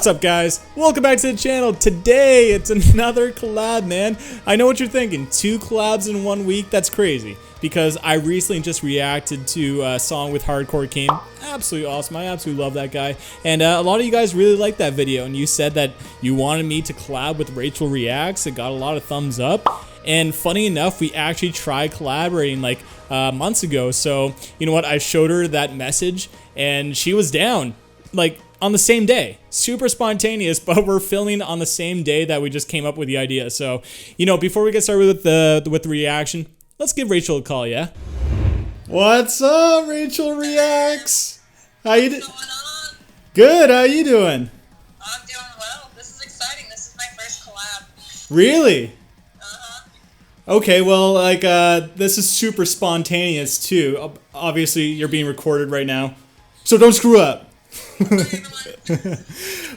up, guys? Welcome back to the channel. Today, it's another collab, man. I know what you're thinking. 2 collabs in 1 week? That's crazy. Because I recently just reacted to a song with Hardcore King. Absolutely awesome. I absolutely love that guy. And a lot of you guys really liked that video. And you said that you wanted me to collab with Rachelle Reacts. It got a lot of thumbs up. And funny enough, we actually tried collaborating like months ago. So, you know what? I showed her that message and she was down. Like, on the same day. Super spontaneous, but we're filming on the same day that we just came up with the idea. So, you know, before we get started with the reaction, let's give Rachelle a call, yeah? What's up, Rachelle Reacts? How you doing? What's going on? Good, how you doing? I'm doing well. This is exciting. This is my first collab. Really? Uh-huh. Okay, well, like, this is super spontaneous, too. Obviously, you're being recorded right now, so don't screw up.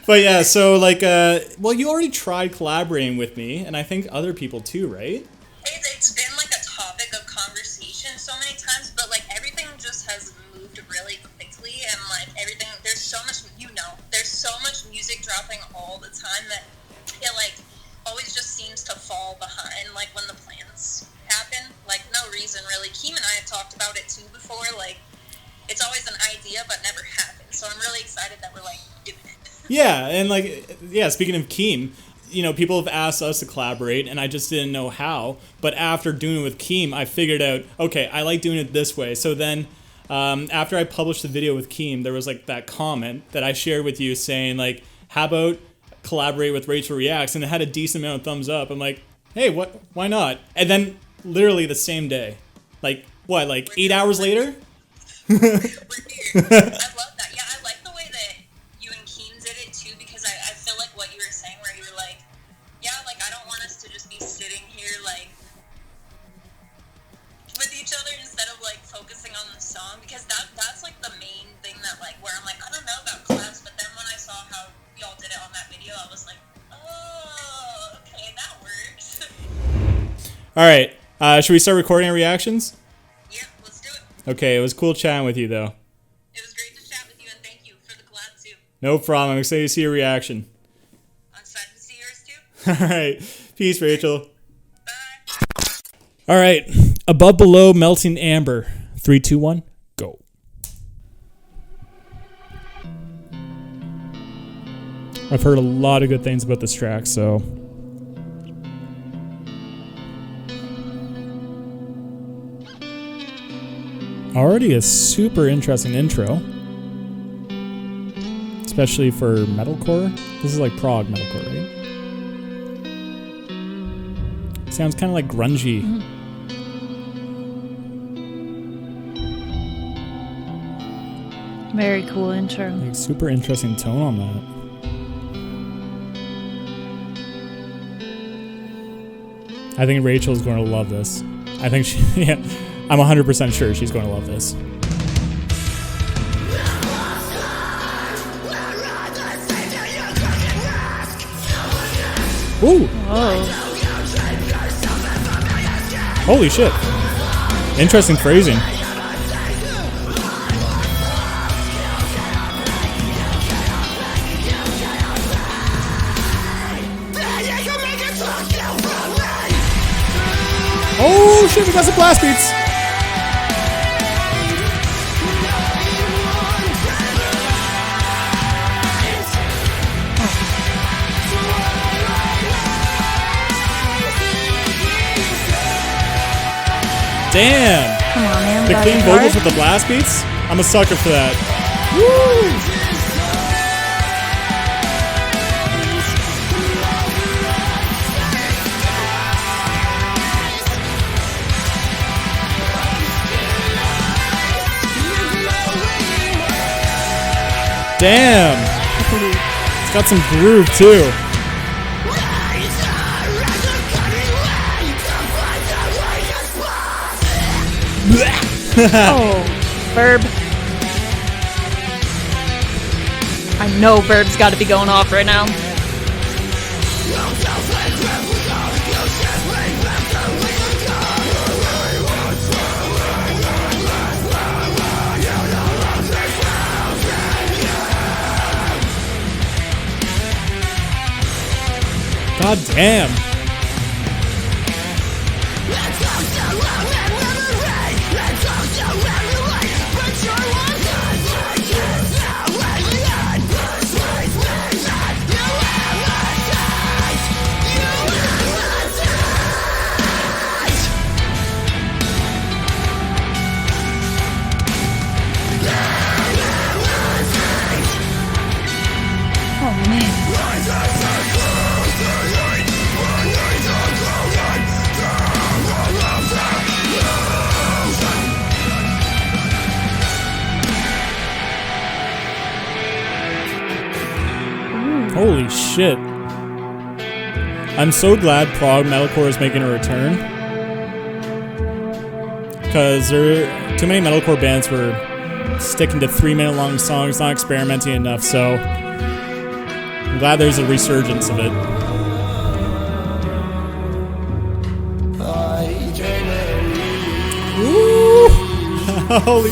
But yeah, so like, well, you already tried collaborating with me, and I think other people too, right? It's been like a topic of conversation so many times, but like everything just has moved really quickly, and like everything, there's so much, there's so much music dropping all the time that it like always just seems to fall behind, like when the plans happen, like no reason really. Keem and I have talked about it too before, like it's always an idea but never happens. So I'm really excited that we're like doing it. Yeah, and like, yeah, speaking of Keem, you know, people have asked us to collaborate and I just didn't know how. But after doing it with Keem, I figured out, okay, I like doing it this way. So then after I published the video with Keem, there was like that comment that I shared with you saying like, how about collaborate with Rachelle Reacts? And it had a decent amount of thumbs up. I'm like, hey, why not? And then literally the same day, like what, like 8 hours later? We're here. I love that. Yeah, I like the way that you and Keem did it too, because I feel like what you were saying, where you were like, yeah, like I don't want us to just be sitting here like with each other instead of like focusing on the song, because that's like the main thing that like where I'm like, I don't know about collabs, but then when I saw how y'all did it on that video, I was like, oh, okay, that works. All right, should we start recording our reactions? Yeah, let's do it. Okay, it was cool chatting with you though. It was great to chat with you, and thank you for the collab too. No problem. I'm excited to see your reaction. I'm excited to see yours too. All right. Peace, Rachelle. Bye. All right. Above, below, melting amber. 3, 2, 1, go. I've heard a lot of good things about this track, so. Already a super interesting intro. Especially for metalcore. This is like prog metalcore, right? Sounds kind of like grungy. Very cool intro. Like super interesting tone on that. I think Rachel's going to love this. I think she, yeah, I'm 100% sure she's going to love this. Ooh! Whoa. Holy shit. Interesting phrasing. Oh shit, we got some blast beats. Damn! Come on, man. The Got clean it vocals hard. with the blast beats? I'm a sucker for that. Woo! Damn! It's got some groove too. Oh, Verb. I know Verb's got to be going off right now. God damn. Oh man. Holy shit. I'm so glad prog metalcore is making a return. Because there are too many metalcore bands were sticking to 3-minute long songs, not experimenting enough, so I'm glad there's a resurgence of it. Ooh! Holy.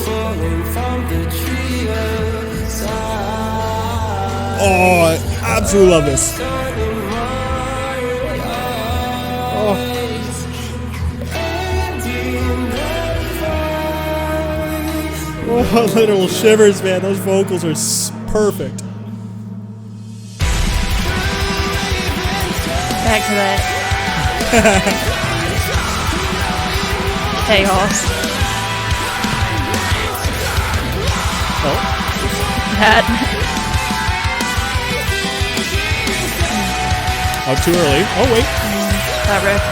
Oh, I absolutely love this. Oh, literal shivers, man. Those vocals are perfect. Back to that. Chaos. Oh. That. Oh, too early. Oh, wait. That riff.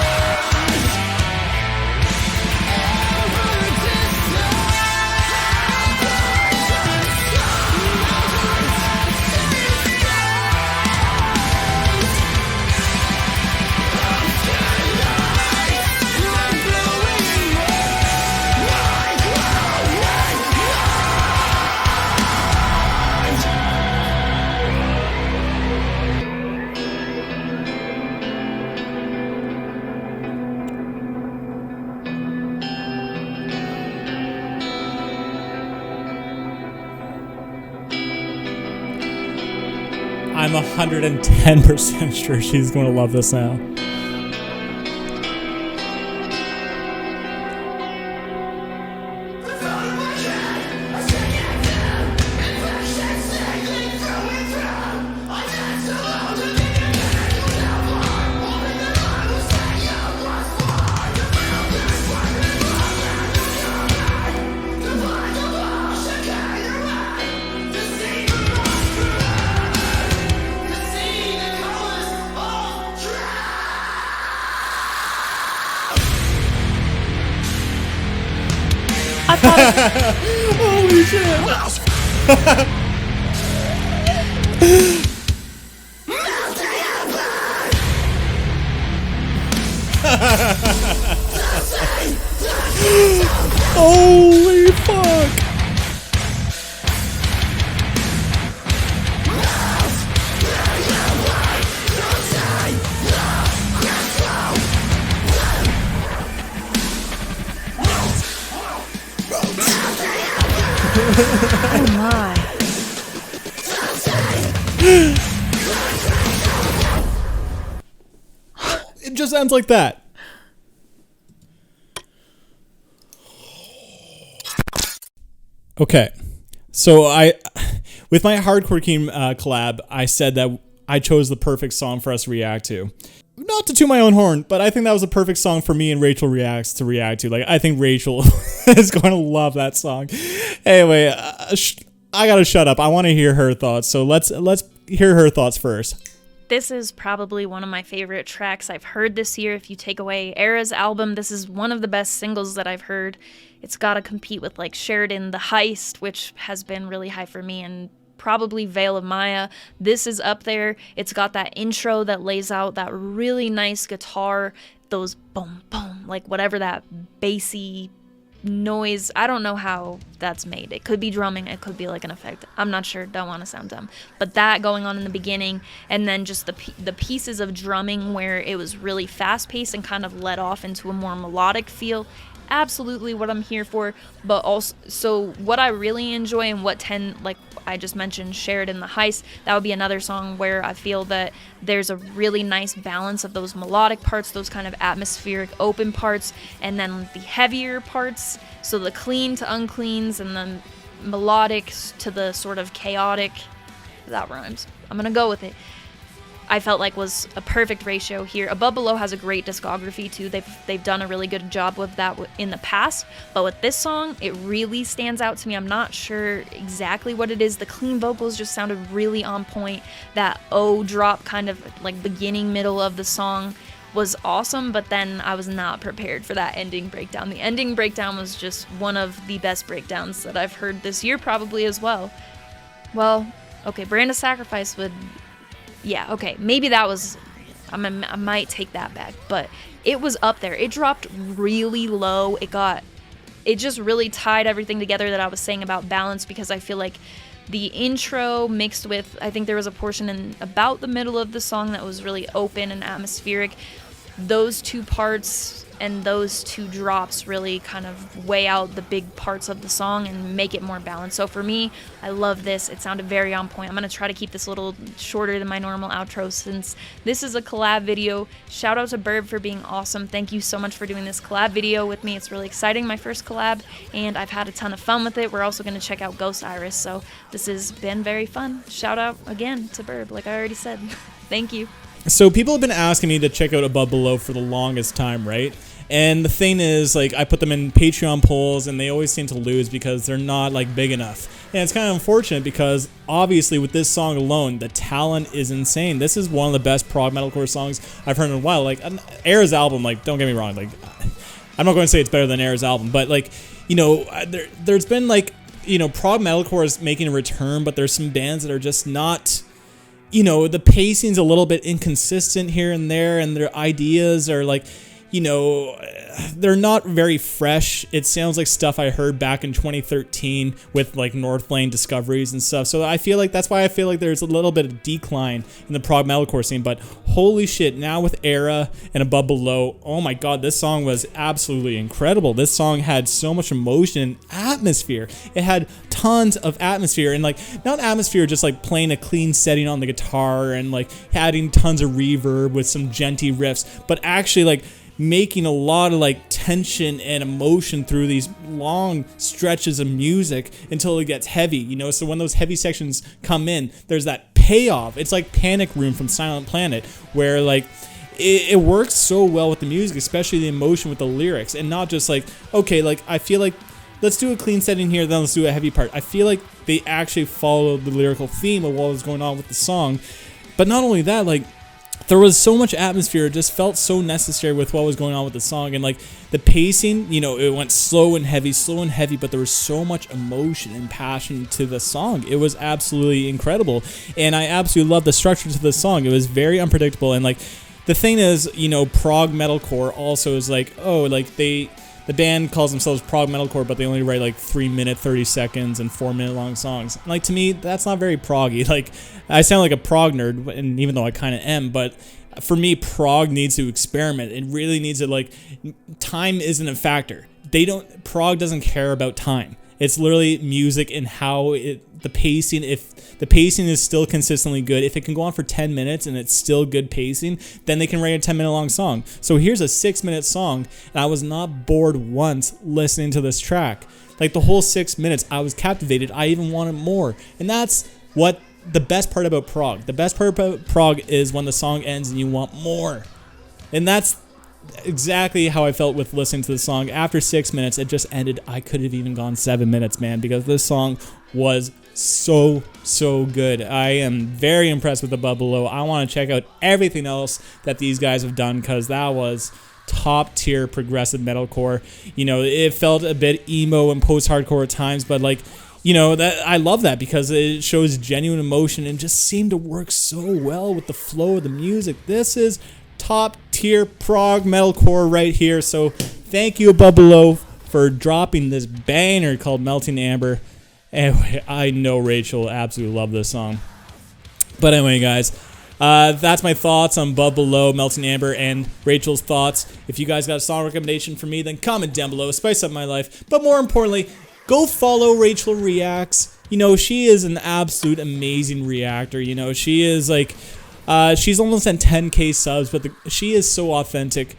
I'm 110% sure she's going to love this now. Holy shit! Holy fuck! Oh my. It just ends like that. Okay, so with my Hardcore King collab, I said that I chose the perfect song for us to react to. Not to toot my own horn, but I think that was a perfect song for me and Rachelle Reacts to react to. Like, I think Rachel is going to love that song. Anyway, I gotta shut up. I want to hear her thoughts, so let's hear her thoughts first. This is probably one of my favorite tracks I've heard this year. If you take away Era's album, this is one of the best singles that I've heard. It's got to compete with like Sheridan, The Heist, which has been really high for me, and probably Veil of Maya. This is up there. It's got that intro that lays out that really nice guitar, those boom, boom, like whatever that bassy noise. I don't know how that's made. It could be drumming, it could be like an effect. I'm not sure, don't want to sound dumb. But that going on in the beginning, and then just the pieces of drumming where it was really fast-paced and kind of led off into a more melodic feel. absolutely what I'm here for. But also, so what I really enjoy and what like I just mentioned, Shared in the Heist, that would be another song where I feel that there's a really nice balance of those melodic parts, those kind of atmospheric open parts, and then the heavier parts, so the clean to uncleans, and then melodic to the sort of chaotic. That rhymes. I'm gonna go with it. I felt like was a perfect ratio here. Above Below has a great discography too. They've done a really good job with that in the past, but with this song, it really stands out to me. I'm not sure exactly what it is. The clean vocals just sounded really on point. That O drop kind of like beginning, middle of the song was awesome, but then I was not prepared for that ending breakdown. The ending breakdown was just one of the best breakdowns that I've heard this year probably as well. Well, okay, Brand of Sacrifice would... Yeah, okay, maybe that was... I might take that back, but it was up there. It dropped really low. It just really tied everything together that I was saying about balance, because I feel like the intro mixed with... I think there was a portion in about the middle of the song that was really open and atmospheric. Those two parts and those two drops really kind of weigh out the big parts of the song and make it more balanced. So for me, I love this. It sounded very on point. I'm going to try to keep this a little shorter than my normal outro since this is a collab video. Shout out to Birb for being awesome. Thank you so much for doing this collab video with me. It's really exciting, my first collab, and I've had a ton of fun with it. We're also going to check out Ghost Iris, so this has been very fun. Shout out again to Birb, like I already said. Thank you. So people have been asking me to check out Above Below for the longest time, right? And the thing is, like, I put them in Patreon polls, and they always seem to lose because they're not, like, big enough. And it's kind of unfortunate because, obviously, with this song alone, the talent is insane. This is one of the best prog metalcore songs I've heard in a while. Like, Era's album, like, don't get me wrong, like, I'm not going to say it's better than Era's album, but, like, you know, there's been, like, you know, prog metalcore is making a return, but there's some bands that are just not... You know, the pacing's a little bit inconsistent here and there, and their ideas are like, you know, they're not very fresh. It sounds like stuff I heard back in 2013 with like North Lane Discoveries and stuff. So I feel like that's why I feel like there's a little bit of decline in the prog metalcore scene. But holy shit, now with Era and Above Below, oh my god, this song was absolutely incredible. This song had so much emotion and atmosphere. It had tons of atmosphere, and like not atmosphere just like playing a clean setting on the guitar and like adding tons of reverb with some genty riffs, but actually like making a lot of like tension and emotion through these long stretches of music until it gets heavy, you know. So when those heavy sections come in, there's that payoff. It's like Panic Room from Silent Planet, where like it works so well with the music, especially the emotion with the lyrics, and not just like, okay, like I feel like let's do a clean setting here, then let's do a heavy part. I feel like they actually followed the lyrical theme of what was going on with the song. But not only that, like there was so much atmosphere. It just felt so necessary with what was going on with the song. And like the pacing, you know, it went slow and heavy, but there was so much emotion and passion to the song. It was absolutely incredible. And I absolutely love the structure to the song. It was very unpredictable. And like the thing is, you know, prog metalcore also is like, oh, like the band calls themselves prog metalcore, but they only write like 3-minute, 30 seconds, and 4-minute long songs. And like to me, that's not very proggy. Like I sound like a prog nerd, and even though I kind of am, but for me, prog needs to experiment. It really needs to like, time isn't a factor. Prog doesn't care about time. It's literally music and how the pacing, if the pacing is still consistently good, if it can go on for 10 minutes and it's still good pacing, then they can write a 10-minute long song. So here's a 6-minute song, and I was not bored once listening to this track. Like the whole 6 minutes, I was captivated. I even wanted more. And that's what the best part about prog. The best part about prog is when the song ends and you want more. And that's exactly how I felt with listening to the song. After 6 minutes, it just ended. I could have even gone 7 minutes, man, because this song was so good. I am very impressed with Above Below. I want to check out everything else that these guys have done, because that was top tier progressive metalcore. You know, it felt a bit emo and post-hardcore at times, but like, you know, that I love that because it shows genuine emotion and just seemed to work so well with the flow of the music. This is top tier prog metalcore right here. So thank you, Above Below, for dropping this banger called Melting Amber. Anyway, I know Rachel absolutely loved this song. But anyway, guys, That's my thoughts on Bub Below, Melting Amber, and Rachel's thoughts. If you guys got a song recommendation for me, then comment down below. Spice up my life. But more importantly, go follow Rachelle Reacts. You know, she is an absolute amazing reactor. You know, she is like, she's almost at 10K subs, but she is so authentic.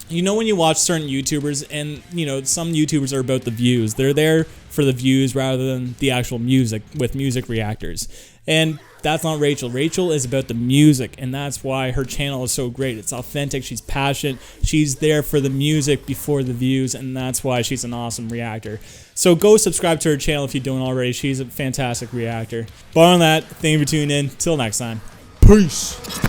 You know, when you watch certain YouTubers, and you know, some YouTubers are about the views. They're there for the views rather than the actual music with music reactors. And that's not Rachelle. Rachelle is about the music, and that's why her channel is so great. It's authentic, she's passionate, she's there for the music before the views, and that's why she's an awesome reactor. So go subscribe to her channel if you don't already. She's a fantastic reactor. But on that, thank you for tuning in. Till next time. Peace.